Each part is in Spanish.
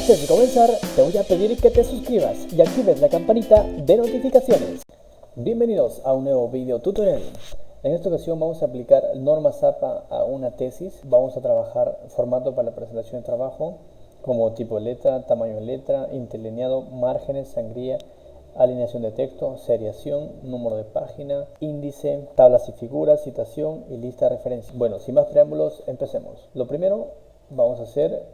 Antes de comenzar, te voy a pedir que te suscribas y actives la campanita de notificaciones. Bienvenidos a un nuevo video tutorial. En esta ocasión vamos a aplicar normas APA a una tesis. Vamos a trabajar formato para la presentación de trabajo, como tipo de letra, tamaño de letra, interlineado, márgenes, sangría, alineación de texto, seriación, número de página, índice, tablas y figuras, citación y lista de referencias. Bueno, sin más preámbulos, empecemos. Lo primero, vamos a hacer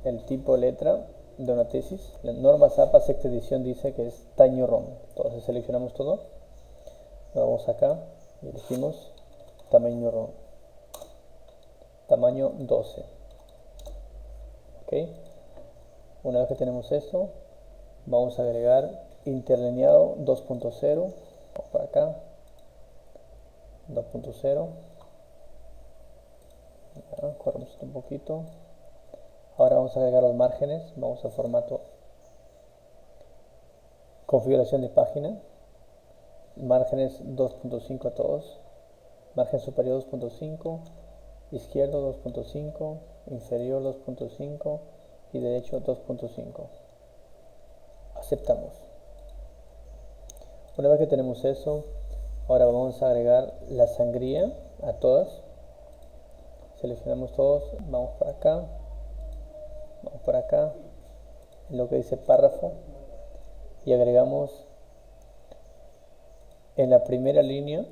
el tipo de letra de una tesis. La norma APA sexta edición dice que es Tiny Roman. Entonces seleccionamos todo, nos vamos acá y elegimos tamaño Roman, tamaño 12. Ok, una vez que tenemos esto, vamos a agregar interlineado 2.0 por acá, 2.0. Corremos un poquito. Ahora vamos a agregar los márgenes. Vamos a formato, configuración de página, márgenes 2.5 a todos, margen superior 2.5, izquierdo 2.5, inferior 2.5 y derecho 2.5. Aceptamos. Una vez que tenemos eso, ahora vamos a agregar la sangría a todas. Seleccionamos todos, vamos para acá, vamos por acá, en lo que dice párrafo, y agregamos en la primera línea.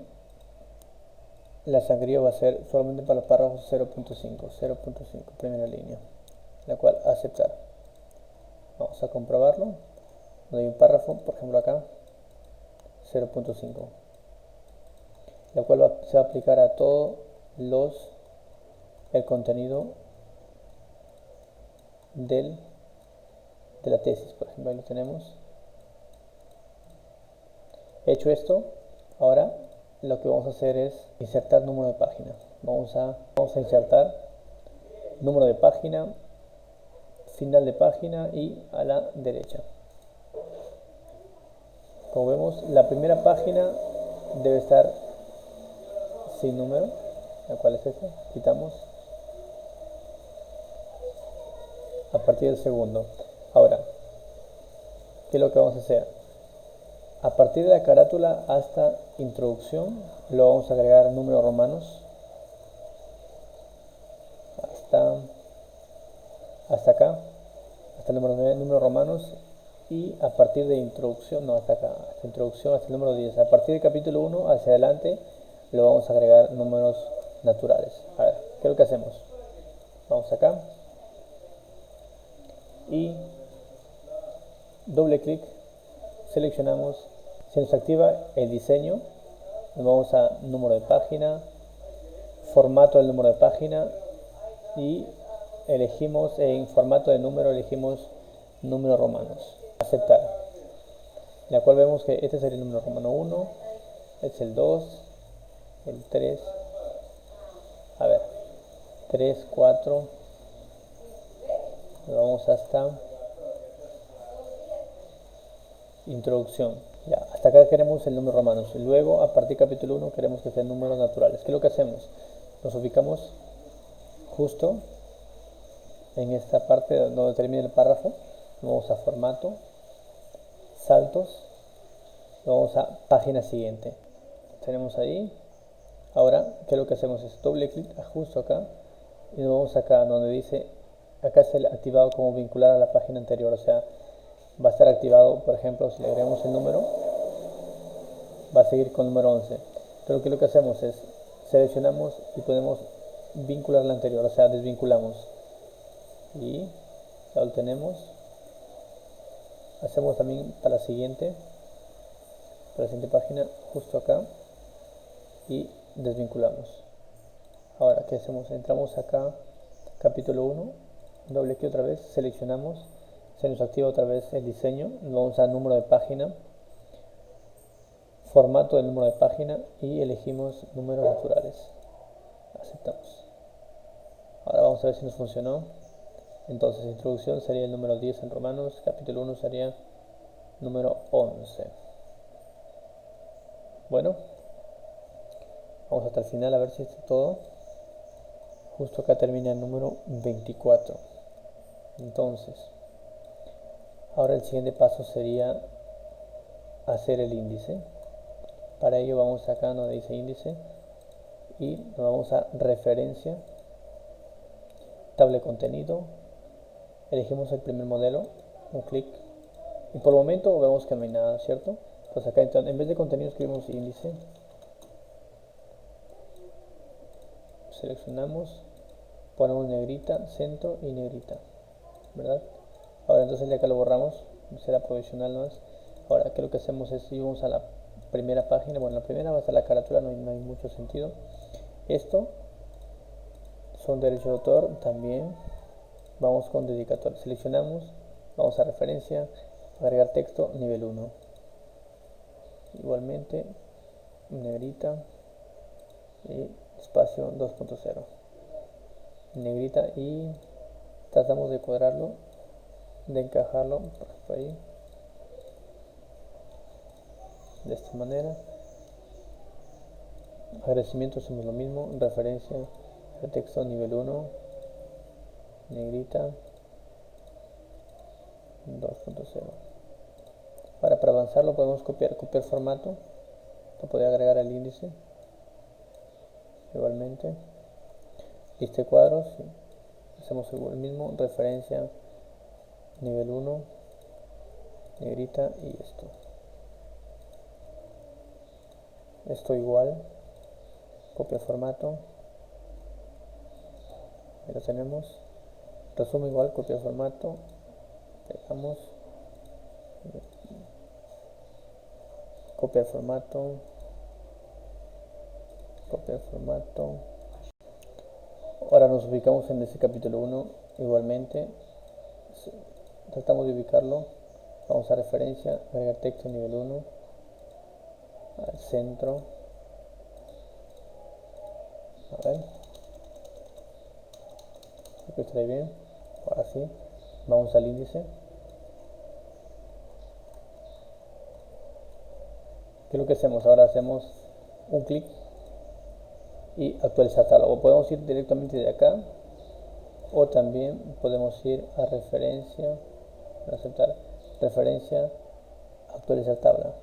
La sangría va a ser solamente para los párrafos 0.5, primera línea, la cual aceptar. Vamos a comprobarlo. Doy un párrafo, por ejemplo acá, 0.5, la cual se va a aplicar a todo el contenido de la tesis. Por ejemplo, ahí lo tenemos. Hecho esto, ahora lo que vamos a hacer es insertar número de página. Vamos a insertar número de página, final de página y a la derecha. Como vemos, la primera página debe estar sin número, la cual es esta. Quitamos a partir del segundo. Ahora, ¿qué es lo que vamos a hacer? A partir de la carátula hasta introducción, lo vamos a agregar números romanos hasta acá, hasta el número 9, números romanos, y a partir de introducción, no, hasta acá, hasta introducción, hasta el número 10. A partir del capítulo 1 hacia adelante, lo vamos a agregar números naturales. A ver, ¿qué es lo que hacemos? Vamos acá y doble clic, seleccionamos. Se nos activa el diseño, nos vamos a número de página, formato del número de página y elegimos en formato de número, elegimos números romanos. Aceptar, la cual vemos que este sería el número romano 1, este es el 2, el 3, a ver, 3, 4, vamos hasta introducción. Ya, hasta acá queremos el número romanos. Luego, a partir del capítulo 1, queremos que sean números naturales. ¿Qué es lo que hacemos? Nos ubicamos justo en esta parte donde termina el párrafo. Vamos a formato, saltos, vamos a página siguiente. Tenemos ahí. Ahora, ¿qué es lo que hacemos? Es doble clic justo acá y nos vamos acá donde dice, acá es el activado como vincular a la página anterior. O sea, va a estar activado, por ejemplo, si le agregamos el número, va a seguir con el número 11. Pero que lo que hacemos es seleccionamos y podemos vincular la anterior, o sea, desvinculamos y ya lo tenemos. Hacemos también para la siguiente página, justo acá, y desvinculamos. Ahora, ¿qué hacemos? Entramos acá, capítulo 1, doble clic otra vez, seleccionamos, se nos activa otra vez el diseño, vamos a número de página, formato del número de página y elegimos números naturales. Aceptamos. Ahora vamos a ver si nos funcionó. Entonces, introducción sería el número 10 en romanos, capítulo 1 sería número 11. Bueno, vamos hasta el final a ver si está todo. Justo acá termina el número 24. Entonces, Ahora el siguiente paso sería hacer el índice. Para ello vamos acá donde dice índice y nos vamos a referencia, tabla de contenido, elegimos el primer modelo, un clic y por el momento vemos que no hay nada, ¿cierto? Entonces acá en vez de contenido escribimos índice, seleccionamos, ponemos negrita, centro y negrita, ¿verdad? Ahora entonces ya que lo borramos, será provisional más. Ahora que lo que hacemos es íbamos a la primera página, bueno, la primera va a estar la carátula, no hay mucho sentido. Esto son derechos de autor, también vamos con dedicatoria, seleccionamos, vamos a referencia, agregar texto, nivel 1. Igualmente, negrita y espacio 2.0. Negrita y tratamos de cuadrarlo, de encajarlo por ahí, de esta manera. Agradecimiento hacemos lo mismo, referencia de texto nivel 1, negrita 2.0. Ahora para avanzarlo podemos copiar formato, lo puede agregar al índice, igualmente, lista de cuadros, hacemos el mismo, referencia nivel 1, negrita y esto igual, copia formato, ahí lo tenemos, resumen igual, copia formato, pegamos, copia formato, copia formato. Ahora nos ubicamos en este capítulo 1, igualmente, tratamos de ubicarlo, vamos a referencia, agregar texto nivel 1, al centro, a ver, aquí está bien, ahora sí, vamos al índice, ¿qué es lo que hacemos? Ahora hacemos un clic y actualizar catálogo, podemos ir directamente de acá o también podemos ir a referencia, aceptar, referencia, actualizar tabla.